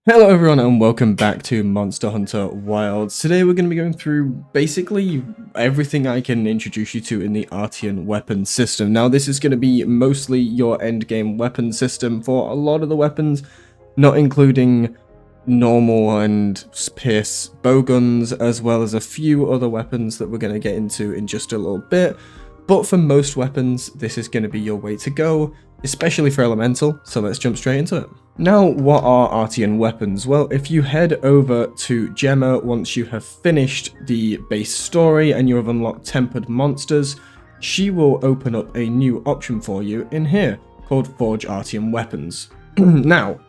Hello everyone and welcome back to Monster Hunter Wilds. Today we're going to be going through basically everything I can introduce you to in the Artian weapon system. Now this is going to be mostly your endgame weapon system for a lot of the weapons, not including normal and pierce bowguns, as well as a few other weapons that we're going to get into in just a little bit. But for most weapons, this is going to be your way to go, especially for elemental, so let's jump straight into it. Now, what are Artian weapons? Well, if you head over to Gemma once you have finished the base story and you have unlocked tempered monsters, she will open up a new option for you in here called Forge Artian Weapons. Now,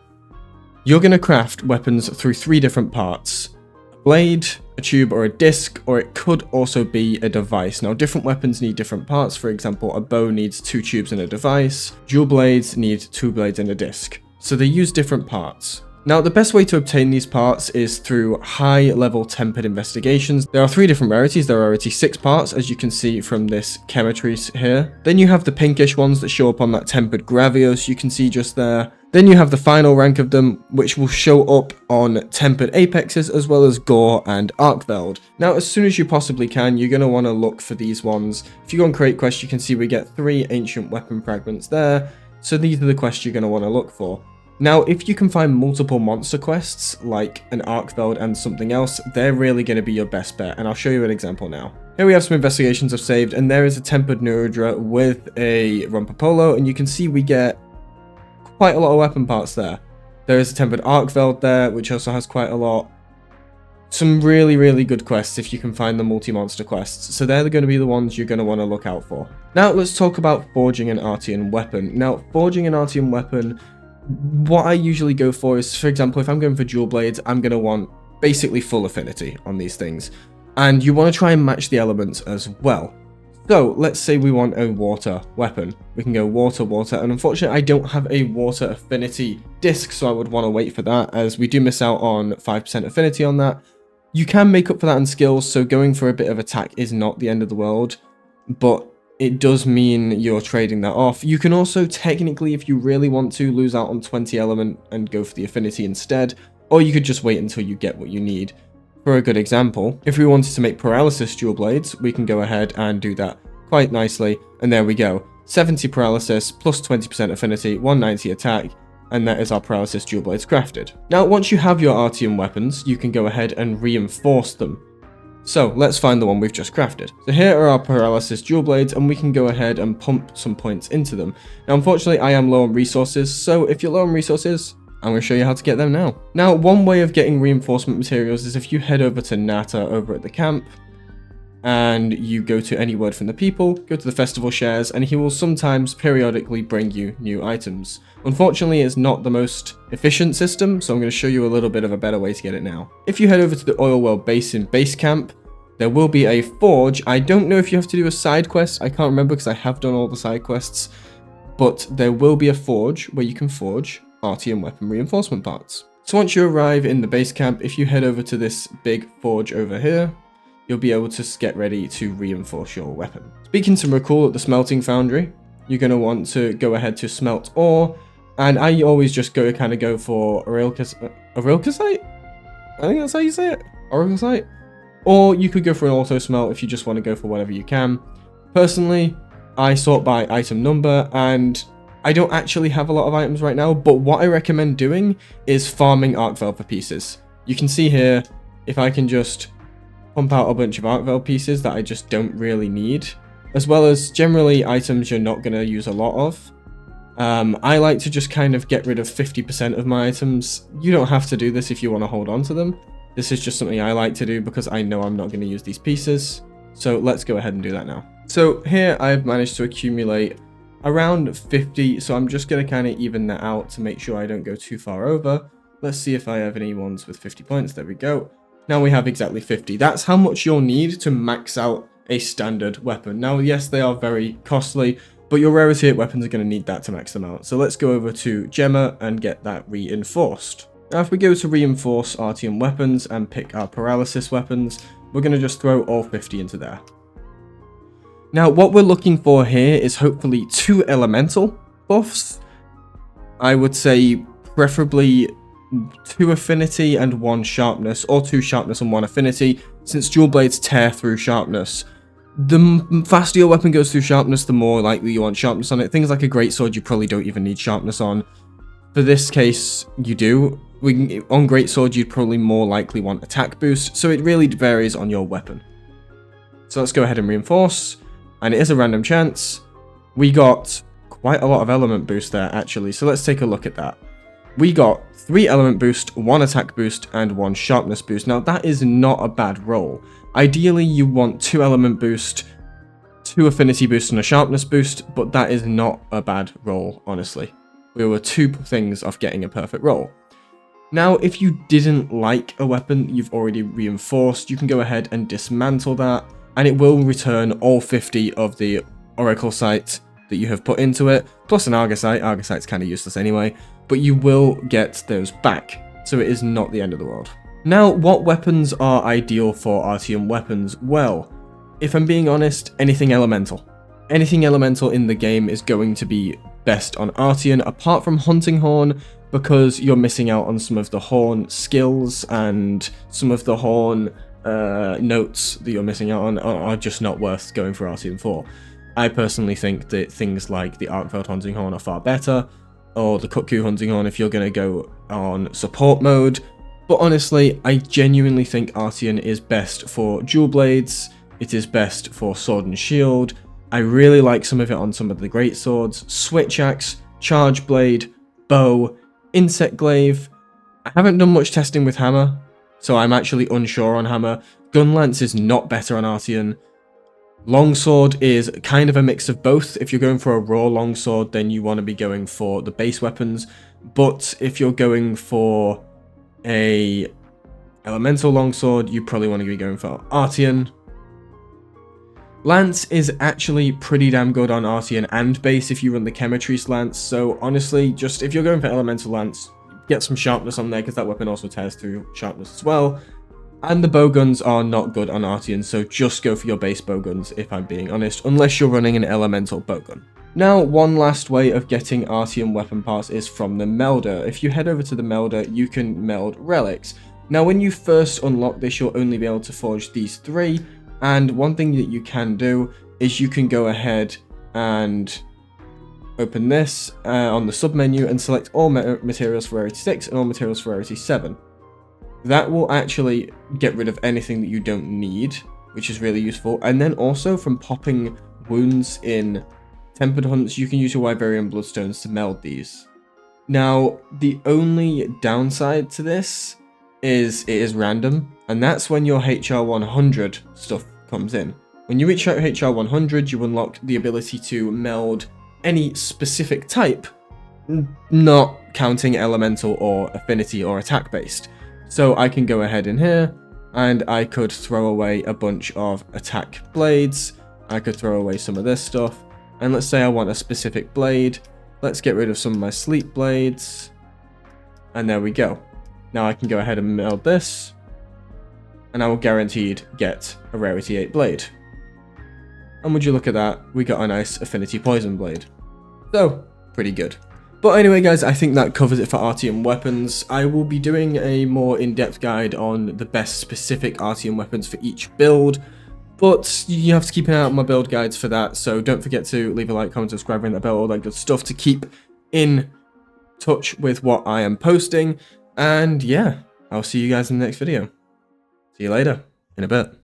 you're going to craft weapons through three different parts: a blade, a tube, or a disc, or it could also be a device. Now, different weapons need different parts. For example, a bow needs 2 tubes and a device. Dual blades need 2 blades and a disc. So they use different parts. Now, the best way to obtain these parts is through high-level tempered investigations. There are 3 different rarities. There are rarity 6 parts, as you can see from this chemistry here. Then you have the pinkish ones that show up on that tempered Gravios you can see just there. Then you have the final rank of them, which will show up on tempered apexes, as well as Gore and Arkveld. Now, as soon as you possibly can, you're going to want to look for these ones. If you go on Create Quest, you can see we get 3 ancient weapon fragments there. So these are the quests you're going to want to look for. Now, if you can find multiple monster quests, like an Arkveld and something else, they're really going to be your best bet, and I'll show you an example now. Here we have some investigations I've saved, and there is a tempered Neurudra with a Rumpapolo, and you can see we get quite a lot of weapon parts there. There is a tempered Arkveld there, which also has quite a lot. Some really good quests if you can find the multi-monster quests, so they're going to be the ones you're going to want to look out for. Now, let's talk about forging an Artian weapon. Now, forging an Artian weapon, what I usually go for is, for example, if I'm going for dual blades, I'm going to want basically full affinity on these things. And you want to try and match the elements as well. So let's say we want a water weapon. We can go water, and unfortunately I don't have a water affinity disc, so I would want to wait for that, as we do miss out on 5% affinity on that. You can make up for that in skills, so going for a bit of attack is not the end of the world, but it does mean you're trading that off. You can also technically, if you really want to, lose out on 20 element and go for the affinity instead, or you could just wait until you get what you need. For a good example, if we wanted to make paralysis dual blades, we can go ahead and do that quite nicely, and there we go. 70 paralysis plus 20% affinity, 190 attack, and that is our paralysis dual blades crafted. Now, once you have your Artian weapons, you can go ahead and reinforce them. So let's find the one we've just crafted. So here are our paralysis dual blades, and we can go ahead and pump some points into them. Now, unfortunately, I am low on resources, so if you're low on resources, I'm going to show you how to get them now. Now, one way of getting reinforcement materials is if you head over to Nata over at the camp, and you go to any word from the people, go to the festival shares, and he will sometimes periodically bring you new items. Unfortunately, it's not the most efficient system, so I'm going to show you a little bit of a better way to get it now. If you head over to the Oil Well Basin base camp, there will be a forge. I don't know if you have to do a side quest. I can't remember because I have done all the side quests, but there will be a forge where you can forge Artian weapon reinforcement parts. So once you arrive in the base camp, if you head over to this big forge over here, you'll be able to get ready to reinforce your weapon. Speaking to Recall at the smelting foundry, you're going to want to go ahead to smelt ore, and I always just go for Aurelcasite? I think that's how you say it. Aurelcasite? Or you could go for an auto smelt if you just want to go for whatever you can. Personally, I sort by item number, and I don't actually have a lot of items right now, but what I recommend doing is farming Arkveld for pieces. You can see here, if I can just pump out a bunch of Arkveld pieces that I just don't really need, as well as generally items you're not going to use a lot of. I like to just kind of get rid of 50% of my items. You don't have to do this if you want to hold on to them. This is just something I like to do because I know I'm not going to use these pieces. So let's go ahead and do that now. So here I've managed to accumulate around 50, so I'm just going to kind of even that out to make sure I don't go too far over. Let's see if I have any ones with 50 points. There we go. Now we have exactly 50. That's how much you'll need to max out a standard weapon. Now, yes, they are very costly, but your rarity 8 weapons are going to need that to max them out. So let's go over to Gemma and get that reinforced. Now, if we go to reinforce Artian weapons and pick our paralysis weapons, we're going to just throw all 50 into there. Now, what we're looking for here is hopefully 2 elemental buffs. I would say preferably 2 affinity and 1 sharpness, or 2 sharpness and 1 affinity, since dual blades tear through sharpness. The faster your weapon goes through sharpness, the more likely you want sharpness on it. Things like a greatsword, you probably don't even need sharpness on. For this case, you do. On greatsword, you'd probably more likely want attack boost, so it really varies on your weapon. So let's go ahead and reinforce, and it is a random chance. We got quite a lot of element boost there, actually, so let's take a look at that. We got 3 element boost, 1 attack boost, and 1 sharpness boost. Now, that is not a bad roll. Ideally, you want 2 element boost, 2 affinity boost, and a sharpness boost, but that is not a bad roll, honestly. We were 2 things off getting a perfect roll. Now, if you didn't like a weapon you've already reinforced, you can go ahead and dismantle that, and it will return all 50 of the oracle sight that you have put into it, plus an argosite. Argosite's kind of useless anyway, but you will get those back, so it is not the end of the world. Now, what weapons are ideal for Artian weapons? Well, if I'm being honest, anything elemental. Anything elemental in the game is going to be best on Artian, apart from Hunting Horn, because you're missing out on some of the horn skills, and some of the horn notes that you're missing out on are just not worth going for Artian for. I personally think that things like the Arkveld Hunting Horn are far better, or the Cuckoo Hunting Horn if you're going to go on support mode. But honestly, I genuinely think Artian is best for dual blades, it is best for sword and shield. I really like some of it on some of the great swords, switch axe, charge blade, bow, insect glaive. I haven't done much testing with hammer, so I'm actually unsure on hammer. Gun lance is not better on Artian. Longsword is kind of a mix of both. If you're going for a raw longsword, then you want to be going for the base weapons. But if you're going for a elemental longsword, you probably want to be going for Artian. Lance is actually pretty damn good on Artian and base if you run the Chemitrice Lance. So honestly, just if you're going for elemental lance, get some sharpness on there, because that weapon also tears through sharpness as well. And the bowguns are not good on Artian, so just go for your base bowguns if I'm being honest, unless you're running an elemental bowgun. Now, one last way of getting Artian weapon parts is from the melder. If you head over to the melder, you can meld relics. Now, when you first unlock this, you'll only be able to forge these 3, and one thing that you can do is you can go ahead and open this on the submenu and select all materials for rarity 6 and all materials for rarity 7. That will actually get rid of anything that you don't need, which is really useful. And then also from popping wounds in Tempered Hunts, you can use your Wyverian Bloodstones to meld these. Now, the only downside to this is it is random, and that's when your HR 100 stuff comes in. When you reach HR 100, you unlock the ability to meld any specific type, not counting elemental or affinity or attack based. So I can go ahead in here, and I could throw away a bunch of attack blades. I could throw away some of this stuff. And let's say I want a specific blade. Let's get rid of some of my sleep blades. And there we go. Now I can go ahead and meld this. And I will guaranteed get a rarity 8 blade. And would you look at that, we got a nice affinity poison blade. So, pretty good. But anyway guys, I think that covers it for Artian weapons. I will be doing a more in-depth guide on the best specific Artian weapons for each build, but you have to keep an eye out on my build guides for that, so don't forget to leave a like, comment, subscribe, ring that bell, all that good stuff to keep in touch with what I am posting. And yeah, I'll see you guys in the next video. See you later, in a bit.